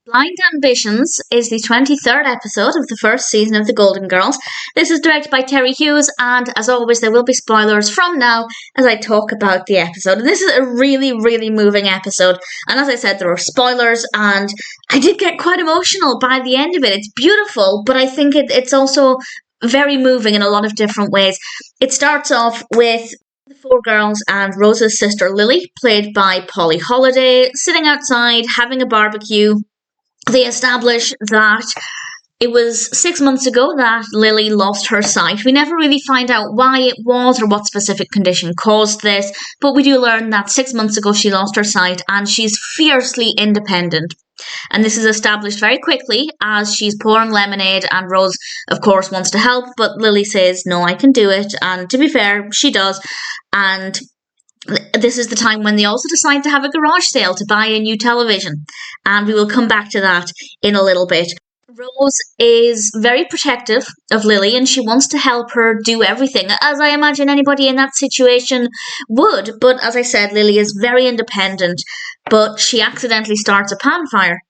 Blind Ambitions is the 23rd episode of the first season of The Golden Girls. This is directed by Terry Hughes, and as always, there will be spoilers from now as I talk about the episode. And this is a really, really moving episode. And as I said, there are spoilers, and I did get quite emotional by the end of it. It's beautiful, but I think it's also very moving in a lot of different ways. It starts off with the four girls and Rose's sister Lily, played by Polly Holliday, sitting outside having a barbecue. They establish that it was 6 months ago that Lily lost her sight. We never really find out why it was or what specific condition caused this, but we do learn that 6 months ago she lost her sight and she's fiercely independent. And this is established very quickly as she's pouring lemonade, and Rose, of course, wants to help, but Lily says, no, I can do it. And to be fair, she does. And this is the time when they also decide to have a garage sale to buy a new television. And we will come back to that in a little bit. Rose is very protective of Lily and she wants to help her do everything, as I imagine anybody in that situation would. But as I said, Lily is very independent, but she accidentally starts a pan fire.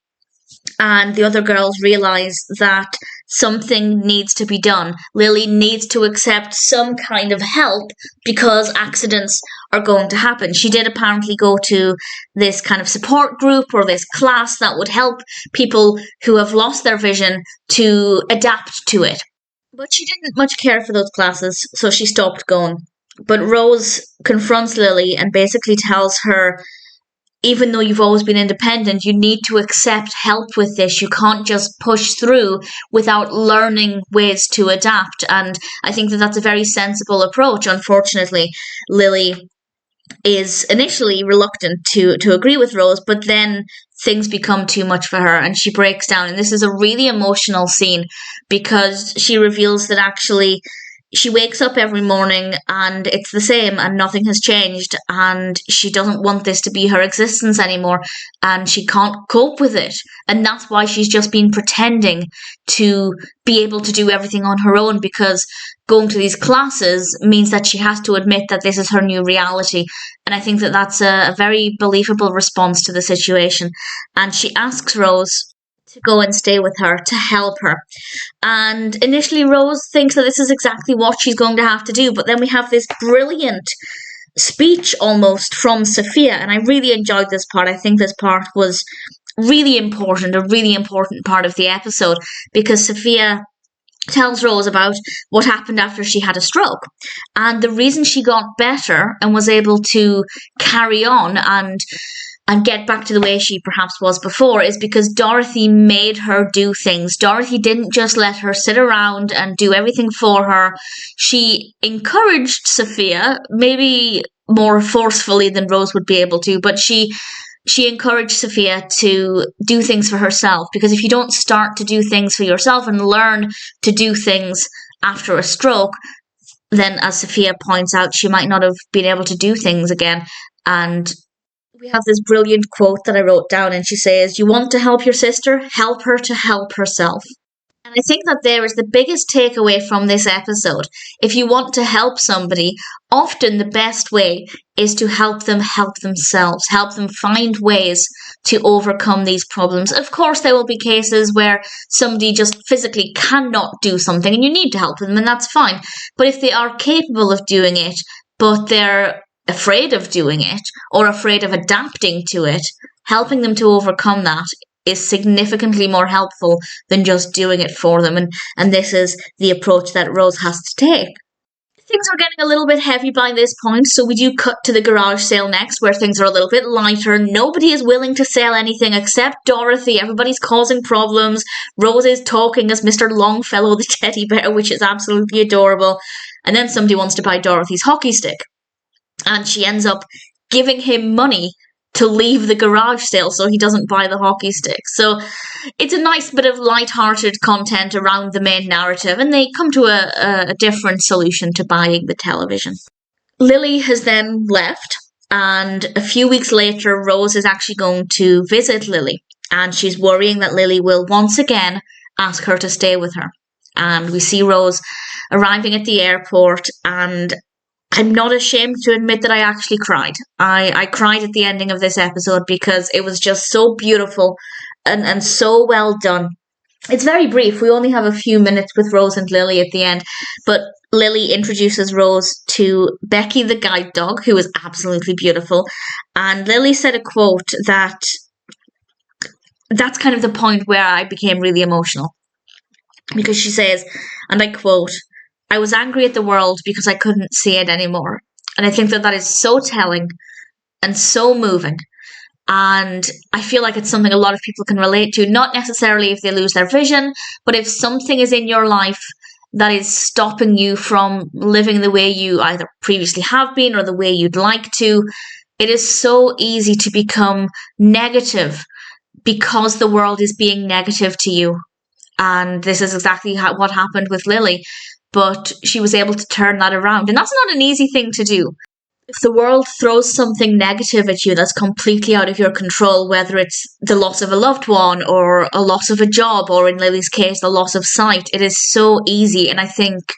And the other girls realise that something needs to be done. Lily needs to accept some kind of help because accidents are going to happen. She did apparently go to this kind of support group or this class that would help people who have lost their vision to adapt to it. But she didn't much care for those classes, so she stopped going. But Rose confronts Lily and basically tells her, even though you've always been independent, you need to accept help with this. You can't just push through without learning ways to adapt. And I think that that's a very sensible approach. Unfortunately, Lily is initially reluctant to agree with Rose, but then things become too much for her and she breaks down. And this is a really emotional scene because she reveals that actually she wakes up every morning and it's the same and nothing has changed, and she doesn't want this to be her existence anymore and she can't cope with it. And that's why she's just been pretending to be able to do everything on her own, because going to these classes means that she has to admit that this is her new reality. And I think that that's a very believable response to the situation. And she asks Rose to go and stay with her, to help her. And initially Rose thinks that this is exactly what she's going to have to do, but then we have this brilliant speech almost from Sophia, and I really enjoyed this part. I think this part was really important, a really important part of the episode, because Sophia tells Rose about what happened after she had a stroke. And the reason she got better and was able to carry on and get back to the way she perhaps was before is because Dorothy made her do things. Dorothy didn't just let her sit around and do everything for her. She encouraged Sophia, maybe more forcefully than Rose would be able to, but she encouraged Sophia to do things for herself, because if you don't start to do things for yourself and learn to do things after a stroke, then as Sophia points out, she might not have been able to do things again. And we have this brilliant quote that I wrote down, and she says, "You want to help your sister? Help her to help herself." And I think that there is the biggest takeaway from this episode. If you want to help somebody, often the best way is to help them help themselves, help them find ways to overcome these problems. Of course, there will be cases where somebody just physically cannot do something and you need to help them, and that's fine. But if they are capable of doing it, but they're afraid of doing it or afraid of adapting to it, helping them to overcome that is significantly more helpful than just doing it for them. And this is the approach that Rose has to take. Things are getting a little bit heavy by this point, so we do cut to the garage sale next, where things are a little bit lighter. Nobody is willing to sell anything except Dorothy. Everybody's causing problems. Rose is talking as Mr. Longfellow the teddy bear, which is absolutely adorable. And then somebody wants to buy Dorothy's hockey stick, and she ends up giving him money to leave the garage sale so he doesn't buy the hockey stick. So it's a nice bit of light-hearted content around the main narrative, and they come to a different solution to buying the television. Lily has then left, and a few weeks later, Rose is actually going to visit Lily, and she's worrying that Lily will once again ask her to stay with her. And we see Rose arriving at the airport, and I'm not ashamed to admit that I actually cried. I cried at the ending of this episode because it was just so beautiful and so well done. It's very brief. We only have a few minutes with Rose and Lily at the end, but Lily introduces Rose to Becky the guide dog, who is absolutely beautiful. And Lily said a quote that's kind of the point where I became really emotional. Because she says, and I quote, "I was angry at the world because I couldn't see it anymore." And I think that is so telling and so moving. And I feel like it's something a lot of people can relate to, not necessarily if they lose their vision, but if something is in your life that is stopping you from living the way you either previously have been or the way you'd like to. It is so easy to become negative because the world is being negative to you. And this is exactly what happened with Lily. But she was able to turn that around. And that's not an easy thing to do. If the world throws something negative at you that's completely out of your control, whether it's the loss of a loved one or a loss of a job, or in Lily's case, the loss of sight, it is so easy. And I think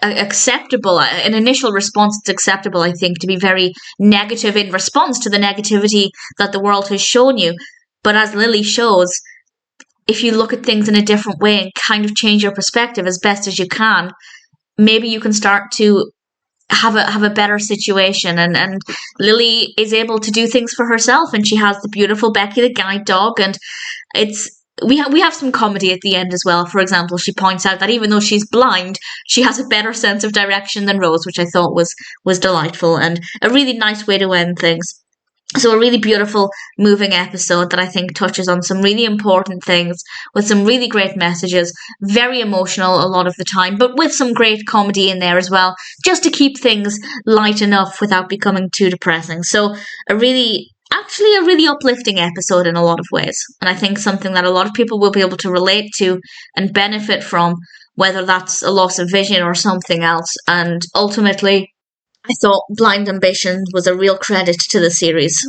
acceptable, an initial response, it's acceptable, I think, to be very negative in response to the negativity that the world has shown you. But as Lily shows, if you look at things in a different way and kind of change your perspective as best as you can, maybe you can start to have a better situation. And Lily is able to do things for herself, and she has the beautiful Becky the guide dog, and we have some comedy at the end as well. For example, she points out that even though she's blind, she has a better sense of direction than Rose, which I thought was delightful and a really nice way to end things. So a really beautiful, moving episode that I think touches on some really important things with some really great messages. Very emotional a lot of the time, but with some great comedy in there as well, just to keep things light enough without becoming too depressing. So a really uplifting episode in a lot of ways. And I think something that a lot of people will be able to relate to and benefit from, whether that's a loss of vision or something else. And ultimately, I thought Blind Ambition was a real credit to the series.